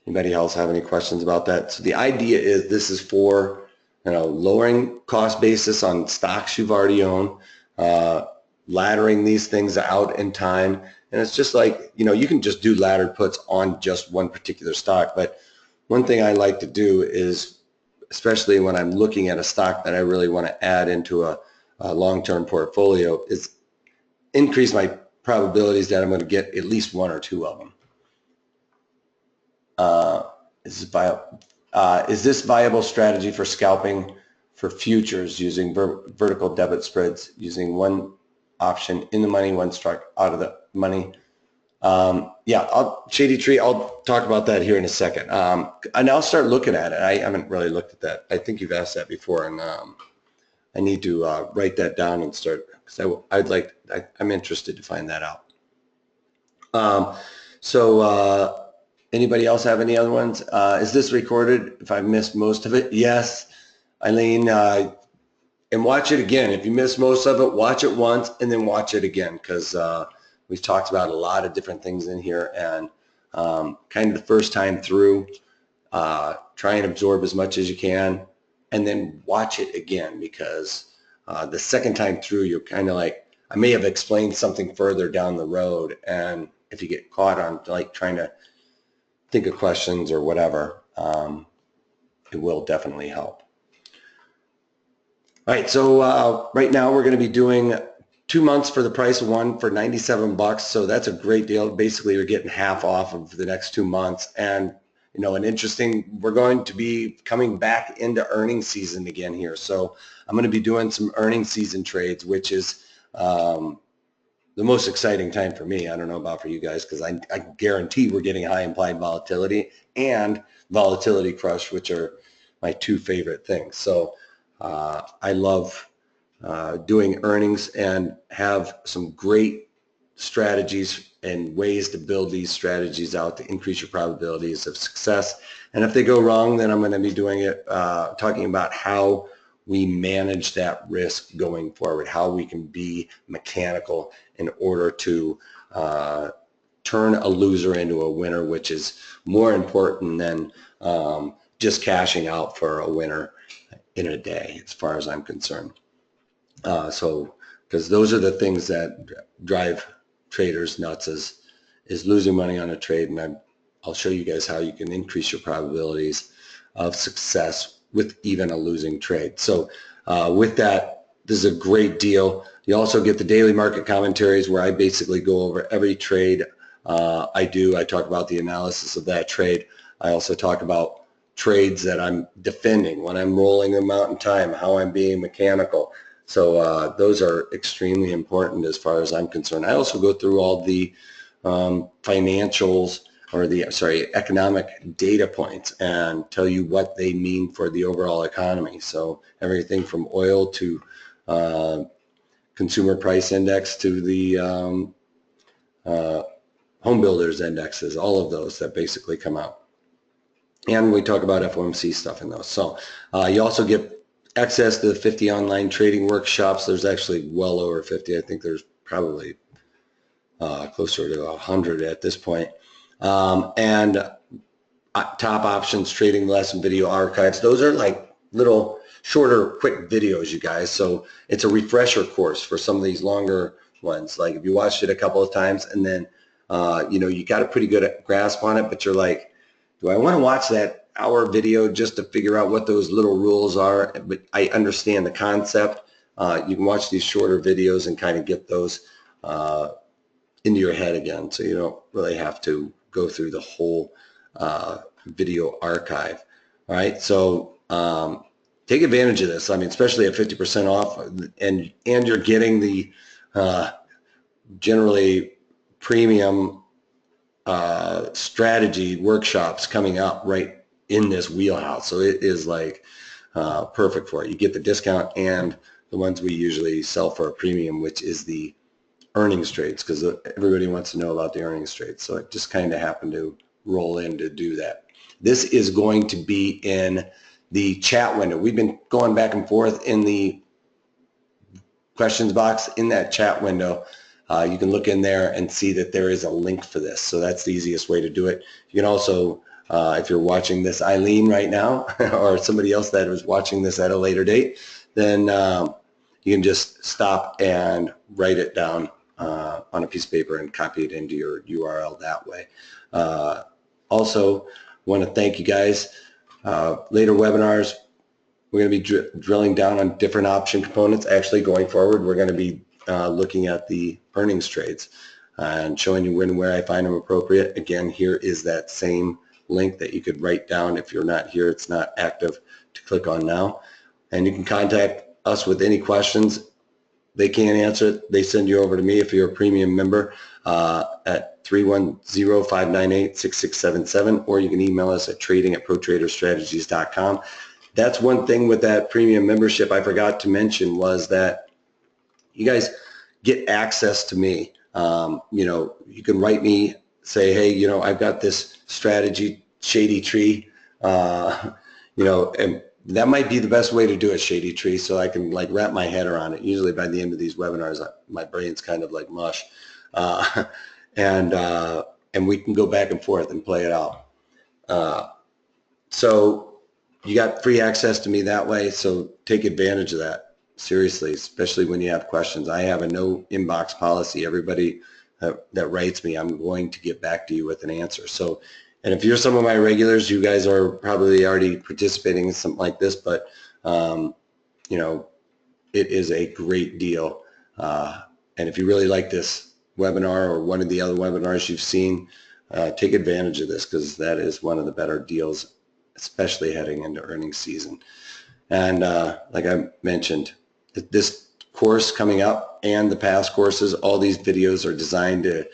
Anybody else have any questions about that? So the idea is this is for, lowering cost basis on stocks you've already owned, laddering these things out in time. And it's just like, you can just do laddered puts on just one particular stock. But one thing I like to do is, especially when I'm looking at a stock that I really want to add into a long-term portfolio, is increase my probabilities that I'm going to get at least one or two of them. Is this viable strategy for scalping for futures using vertical debit spreads, using one option in the money, one strike out of the money? Yeah, Shady Tree, I'll talk about that here in a second. And I'll start looking at it. I haven't really looked at that. I think you've asked that before, and I need to write that down and start, because I'm interested to find that out. Anybody else have any other ones? Is this recorded? If I missed most of it, yes. Eileen, and watch it again. If you missed most of it, watch it once and then watch it again, because we've talked about a lot of different things in here, and kind of the first time through, try and absorb as much as you can, and then watch it again, because the second time through, you're kind of like, I may have explained something further down the road, and if you get caught on like trying to think of questions or whatever, it will definitely help. All right, so right now we're going to be doing 2 months for the price of one for $97. So that's a great deal. Basically, you're getting half off of the next 2 months. And, we're going to be coming back into earnings season again here. So I'm going to be doing some earnings season trades, which is the most exciting time for me. I don't know about for you guys, because I guarantee we're getting high implied volatility and volatility crush, which are my two favorite things. So I love doing earnings and have some great strategies and ways to build these strategies out to increase your probabilities of success. And if they go wrong, then I'm going to be doing it, talking about how we manage that risk going forward, how we can be mechanical in order to turn a loser into a winner, which is more important than just cashing out for a winner in a day, as far as I'm concerned. Because those are the things that drive traders nuts, is losing money on a trade, and I'll show you guys how you can increase your probabilities of success with even a losing trade. So with that, this is a great deal. You also get the daily market commentaries, where I basically go over every trade I do. I talk about the analysis of that trade. I also talk about trades that I'm defending, when I'm rolling them out in time, how I'm being mechanical. So those are extremely important as far as I'm concerned. I also go through all the financials, or economic data points, and tell you what they mean for the overall economy. So everything from oil to consumer price index to the home builders indexes, all of those that basically come out. And we talk about FOMC stuff in those. So you also get access to the 50 online trading workshops. There's actually well over 50. I think there's probably closer to 100 at this point. And top options trading lesson video archives. Those are like little shorter, quick videos, you guys. So it's a refresher course for some of these longer ones. Like if you watched it a couple of times and then, you got a pretty good grasp on it, but you're like, do I want to watch that hour video just to figure out what those little rules are? But I understand the concept. You can watch these shorter videos and kind of get those into your head again, so you don't really have to go through the whole video archive. All right, so take advantage of this. I mean, especially at 50% off, and you're getting the generally premium strategy workshops coming up right in this wheelhouse. So it is like perfect for it. You get the discount and the ones we usually sell for a premium, which is the earnings trades, because everybody wants to know about the earnings trades. So it just kind of happened to roll in to do that. This is going to be in the chat window. We've been going back and forth in the questions box in that chat window. You can look in there and see that there is a link for this. So that's the easiest way to do it. You can also, if you're watching this, Eileen, right now, or somebody else that is watching this at a later date, then you can just stop and write it down on a piece of paper and copy it into your URL that way. Also, want to thank you guys. Later webinars, we're going to be drilling down on different option components. Actually, going forward, we're going to be looking at the earnings trades and showing you when and where I find them appropriate. Again, here is that same link that you could write down. If you're not here, it's not active, to click on now. And you can contact us with any questions. They can't answer it. They send you over to me if you're a premium member at 310-598-6677, or you can email us at trading@protraderstrategies.com. That's one thing with that premium membership I forgot to mention, was that you guys get access to me. You know, you can write me, say, hey, you know, I've got this strategy, Shady Tree, you know, and that might be the best way to do it, Shady Tree, so I can like wrap my head around it. Usually by the end of these webinars, my brain's kind of like mush, and we can go back and forth and play it out. So you got free access to me that way, so take advantage of that. Seriously, especially when you have questions. I have a no inbox policy. Everybody that writes me, I'm going to get back to you with an answer. So, and if you're some of my regulars, you guys are probably already participating in something like this, but you know, it is a great deal. And if you really like this webinar or one of the other webinars you've seen, take advantage of this, because that is one of the better deals, especially heading into earnings season. And like I mentioned, this course coming up and the past courses, all these videos are designed to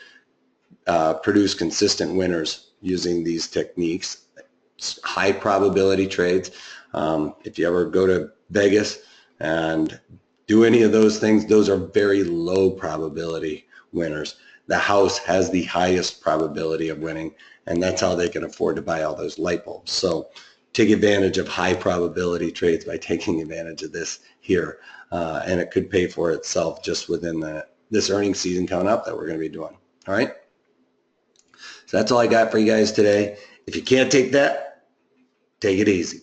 produce consistent winners using these techniques. It's high probability trades. If you ever go to Vegas and do any of those things, those are very low probability winners. The house has the highest probability of winning, and that's how they can afford to buy all those light bulbs. So take advantage of high probability trades by taking advantage of this here, and it could pay for itself just within this earnings season coming up that we're going to be doing. All right, so that's all I got for you guys today. If you can't take that, take it easy.